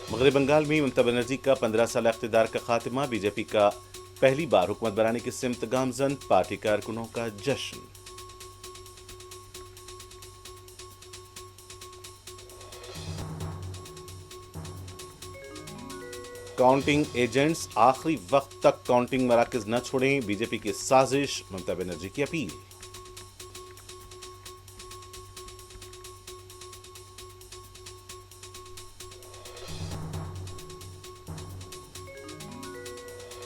मगरब बंगाल में ममता बनर्जी का 15 साल इक़्तिदार का खात्मा, बीजेपी का पहली बार हुकूमत बनाने की सिमत गामजन, पार्टी कारकुनों का जश्न। काउंटिंग एजेंट्स आखिरी वक्त तक काउंटिंग मराकज न छोड़ें, बीजेपी की साजिश, ममता बनर्जी की अपील।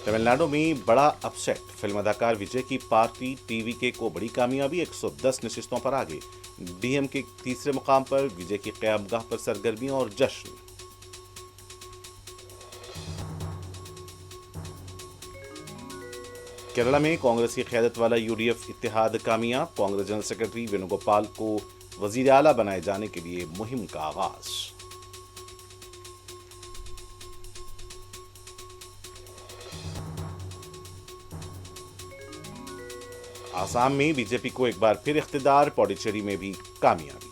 तमिलनाडु में बड़ा अपसेट, फिल्म अदाकार विजय की पार्टी टीवीके को बड़ी कामयाबी, 110 नशिस्तों पर आगे। डीएमके तीसरे मुकाम पर, विजय की क़यामगाह पर सरगर्मियां और जश्न। केरला में कांग्रेस की क़यादत वाला यूडीएफ इत्तेहाद कामयाब, कांग्रेस जनरल सेक्रेटरी वेणुगोपाल को वजीर आला बनाए जाने के लिए मुहिम का आगाज। आसाम में बीजेपी को एक बार फिर इख्तिदार, पौडीचेरी में भी कामयाबी।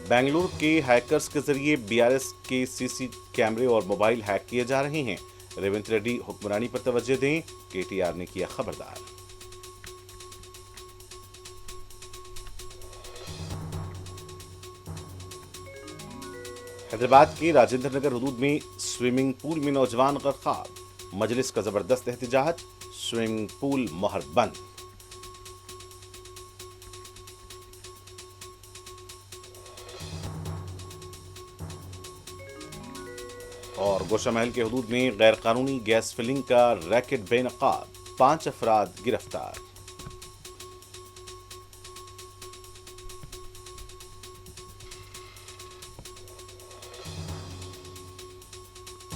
बेंगलुरु के हैकर्स के जरिए बीआरएस के सीसी कैमरे और मोबाइल हैक किए जा रहे हैं, रेवंत रेड्डी हुक्मरानी पर तवज्जो दें, केटीआर ने किया खबरदार। हैदराबाद के राजेंद्र नगर हदूद में स्विमिंग पूल में नौजवान गरकाब, मजलिस का जबरदस्त एहतजाज, स्विमिंग पूल मोहर बंद। और गोशा महल के हदूद में गैर कानूनी गैस फिलिंग का रैकेट बेनकाब, 5 अफराद गिरफ्तार।